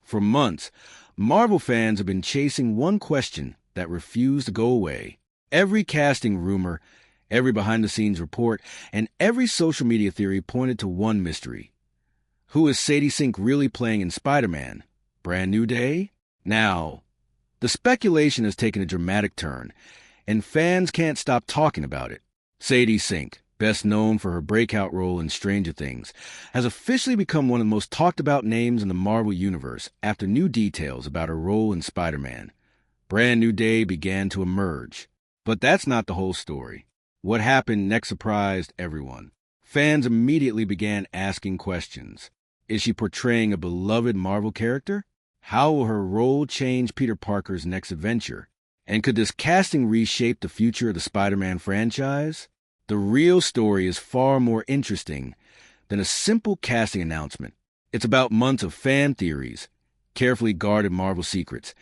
For months, Marvel fans have been chasing one question that refused to go away. Every casting rumor, every behind-the-scenes report, and every social media theory pointed to one mystery. Who is Sadie Sink really playing in Spider-Man? Brand New Day? Now, the speculation has taken a dramatic turn, and fans can't stop talking about it. Sadie Sink, best known for her breakout role in Stranger Things, has officially become one of the most talked-about names in the Marvel Universe after new details about her role in Spider-Man. Brand New Day began to emerge. But that's not the whole story. What happened next surprised everyone. Fans immediately began asking questions. Is she portraying a beloved Marvel character? How will her role change Peter Parker's next adventure? And could this casting reshape the future of the Spider-Man franchise? The real story is far more interesting than a simple casting announcement. It's about months of fan theories, carefully guarded Marvel secrets,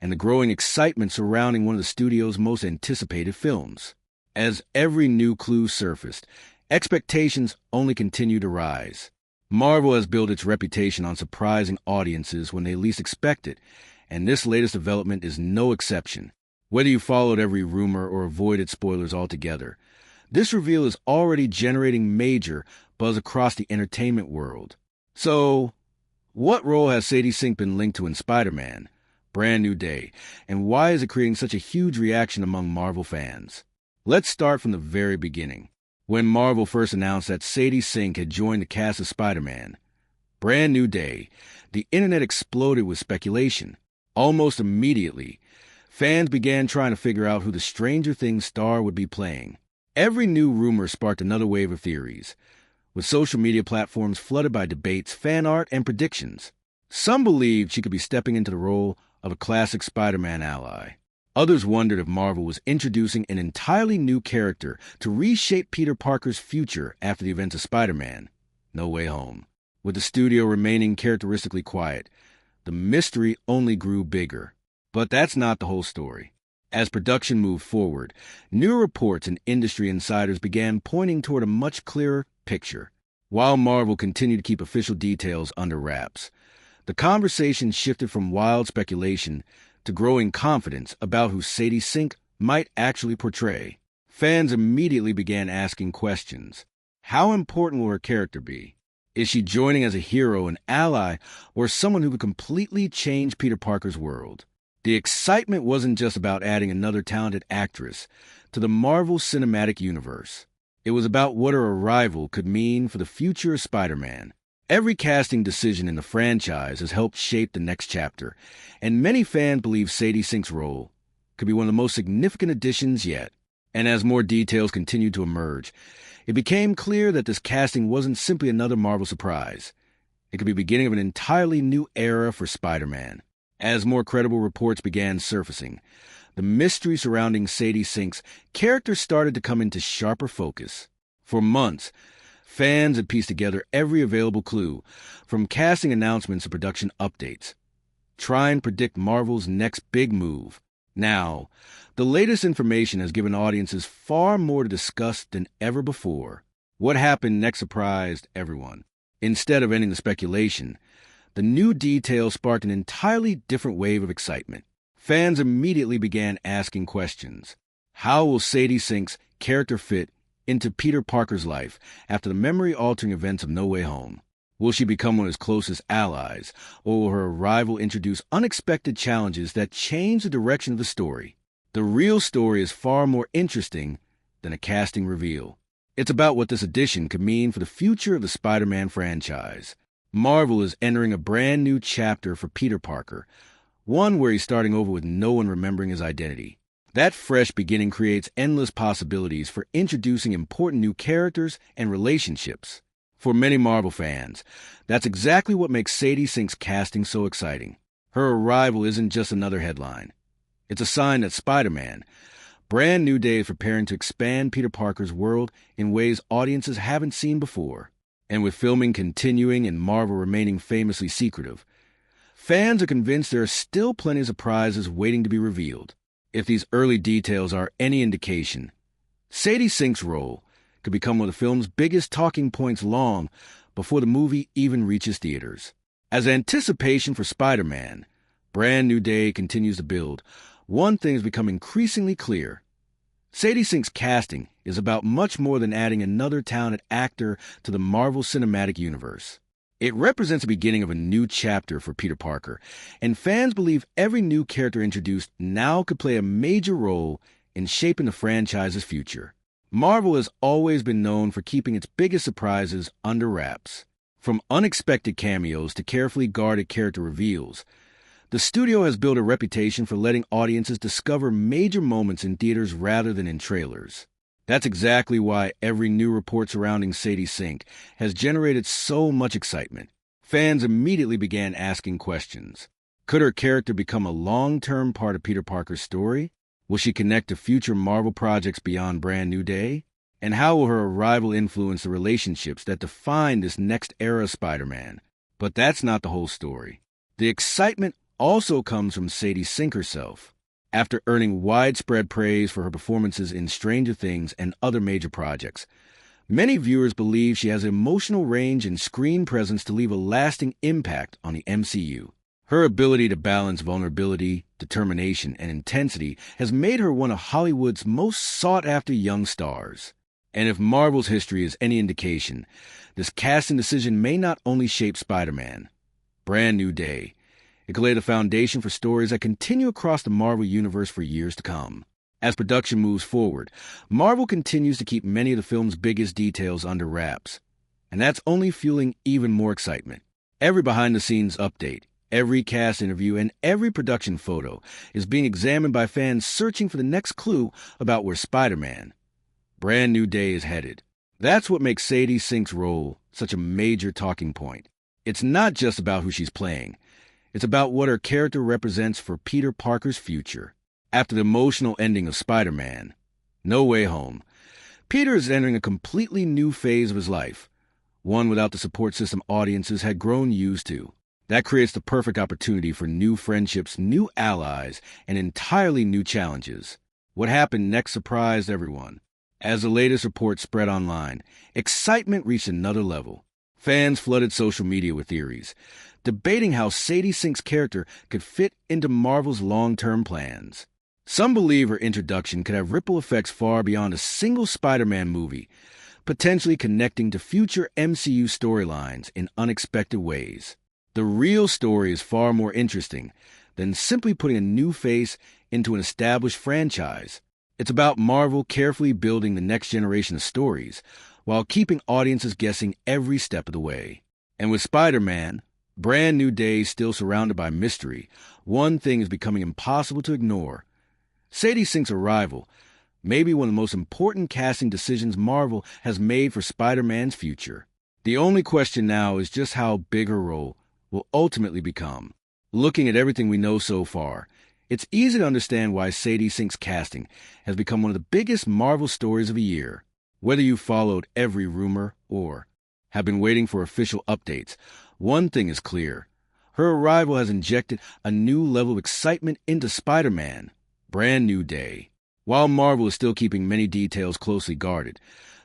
and the growing excitement surrounding one of the studio's most anticipated films. As every new clue surfaced, expectations only continued to rise. Marvel has built its reputation on surprising audiences when they least expect it, and this latest development is no exception. Whether you followed every rumor or avoided spoilers altogether, this reveal is already generating major buzz across the entertainment world. So, what role has Sadie Sink been linked to in Spider-Man, Brand New Day, and why is it creating such a huge reaction among Marvel fans? Let's start from the very beginning. When Marvel first announced that Sadie Sink had joined the cast of Spider-Man, Brand New Day, the internet exploded with speculation. Almost immediately, fans began trying to figure out who the Stranger Things star would be playing. Every new rumor sparked another wave of theories, with social media platforms flooded by debates, fan art, and predictions. Some believed she could be stepping into the role of a classic Spider-Man ally. Others wondered if Marvel was introducing an entirely new character to reshape Peter Parker's future after the events of Spider-Man: No Way Home. With the studio remaining characteristically quiet, the mystery only grew bigger. But that's not the whole story. As production moved forward, new reports and industry insiders began pointing toward a much clearer picture. While Marvel continued to keep official details under wraps, the conversation shifted from wild speculation to growing confidence about who Sadie Sink might actually portray. Fans immediately began asking questions. How important will her character be? Is she joining as a hero, an ally, or someone who could completely change Peter Parker's world? The excitement wasn't just about adding another talented actress to the Marvel Cinematic Universe. It was about what her arrival could mean for the future of Spider-Man. Every casting decision in the franchise has helped shape the next chapter, and many fans believe Sadie Sink's role could be one of the most significant additions yet. And as more details continued to emerge, it became clear that this casting wasn't simply another Marvel surprise. It could be the beginning of an entirely new era for Spider-Man. As more credible reports began surfacing, the mystery surrounding Sadie Sink's character started to come into sharper focus. For months, fans had pieced together every available clue, from casting announcements to production updates, trying to predict Marvel's next big move. Now, the latest information has given audiences far more to discuss than ever before. What happened next surprised everyone. Instead of ending the speculation, the new details sparked an entirely different wave of excitement. Fans immediately began asking questions. How will Sadie Sink's character fit into Peter Parker's life after the memory-altering events of No Way Home? Will she become one of his closest allies, or will her arrival introduce unexpected challenges that change the direction of the story? The real story is far more interesting than a casting reveal. It's about what this addition could mean for the future of the Spider-Man franchise. Marvel is entering a brand new chapter for Peter Parker, one where he's starting over with no one remembering his identity. That fresh beginning creates endless possibilities for introducing important new characters and relationships. For many Marvel fans, that's exactly what makes Sadie Sink's casting so exciting. Her arrival isn't just another headline. It's a sign that Spider-Man, Brand New Day, is preparing to expand Peter Parker's world in ways audiences haven't seen before. And with filming continuing and Marvel remaining famously secretive, fans are convinced there are still plenty of surprises waiting to be revealed. If these early details are any indication, Sadie Sink's role could become one of the film's biggest talking points long before the movie even reaches theaters. As anticipation for Spider-Man, Brand New Day continues to build, one thing has become increasingly clear. Sadie Sink's casting is about much more than adding another talented actor to the Marvel Cinematic Universe. It represents the beginning of a new chapter for Peter Parker, and fans believe every new character introduced now could play a major role in shaping the franchise's future. Marvel has always been known for keeping its biggest surprises under wraps. From unexpected cameos to carefully guarded character reveals, the studio has built a reputation for letting audiences discover major moments in theaters rather than in trailers. That's exactly why every new report surrounding Sadie Sink has generated so much excitement. Fans immediately began asking questions. Could her character become a long-term part of Peter Parker's story? Will she connect to future Marvel projects beyond Brand New Day? And how will her arrival influence the relationships that define this next era of Spider-Man? But that's not the whole story. The excitement also comes from Sadie Sink herself. After earning widespread praise for her performances in Stranger Things and other major projects, many viewers believe she has emotional range and screen presence to leave a lasting impact on the MCU. Her ability to balance vulnerability, determination, and intensity has made her one of Hollywood's most sought-after young stars. And if Marvel's history is any indication, this casting decision may not only shape Spider-Man, Brand New Day, it could lay the foundation for stories that continue across the Marvel Universe for years to come. As production moves forward, Marvel continues to keep many of the film's biggest details under wraps, and that's only fueling even more excitement. Every behind-the-scenes update, every cast interview, and every production photo is being examined by fans searching for the next clue about where Spider-Man, Brand New Day is headed. That's what makes Sadie Sink's role such a major talking point. It's not just about who she's playing. It's about what her character represents for Peter Parker's future. After the emotional ending of Spider-Man, No Way Home, Peter is entering a completely new phase of his life, one without the support system audiences had grown used to. That creates the perfect opportunity for new friendships, new allies, and entirely new challenges. What happened next surprised everyone. As the latest reports spread online, excitement reached another level. Fans flooded social media with theories, debating how Sadie Sink's character could fit into Marvel's long-term plans. Some believe her introduction could have ripple effects far beyond a single Spider-Man movie, potentially connecting to future MCU storylines in unexpected ways. The real story is far more interesting than simply putting a new face into an established franchise. It's about Marvel carefully building the next generation of stories while keeping audiences guessing every step of the way. And with Spider-Man, Brand New Day still surrounded by mystery, one thing is becoming impossible to ignore. Sadie Sink's arrival may be one of the most important casting decisions Marvel has made for Spider-Man's future. The only question now is just how big her role will ultimately become. Looking at everything we know so far, it's easy to understand why Sadie Sink's casting has become one of the biggest Marvel stories of the year. Whether you followed every rumor or have been waiting for official updates, one thing is clear. Her arrival has injected a new level of excitement into Spider-Man, Brand New Day. While Marvel is still keeping many details closely guarded,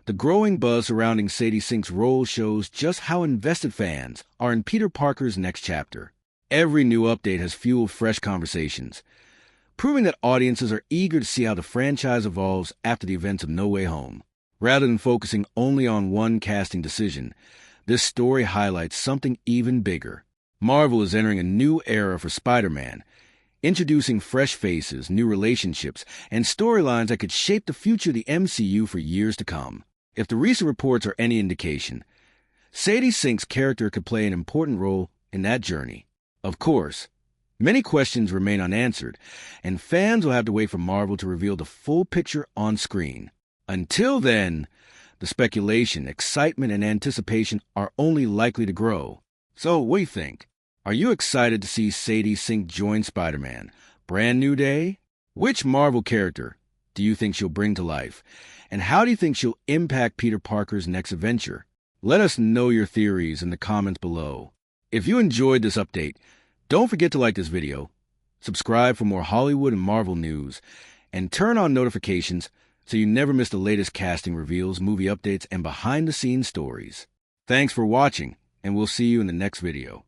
the growing buzz surrounding Sadie Sink's role shows just how invested fans are in Peter Parker's next chapter. Every new update has fueled fresh conversations, proving that audiences are eager to see how the franchise evolves after the events of No Way Home. Rather than focusing only on one casting decision, this story highlights something even bigger. Marvel is entering a new era for Spider-Man, introducing fresh faces, new relationships, and storylines that could shape the future of the MCU for years to come. If the recent reports are any indication, Sadie Sink's character could play an important role in that journey. Of course, many questions remain unanswered, and fans will have to wait for Marvel to reveal the full picture on screen. Until then, the speculation, excitement, and anticipation are only likely to grow. So, what do you think? Are you excited to see Sadie Sink join Spider-Man, Brand New Day? Which Marvel character do you think she'll bring to life? And how do you think she'll impact Peter Parker's next adventure? Let us know your theories in the comments below. If you enjoyed this update, don't forget to like this video, subscribe for more Hollywood and Marvel news, and turn on notifications so you never miss the latest casting reveals, movie updates, and behind-the-scenes stories. Thanks for watching, and we'll see you in the next video.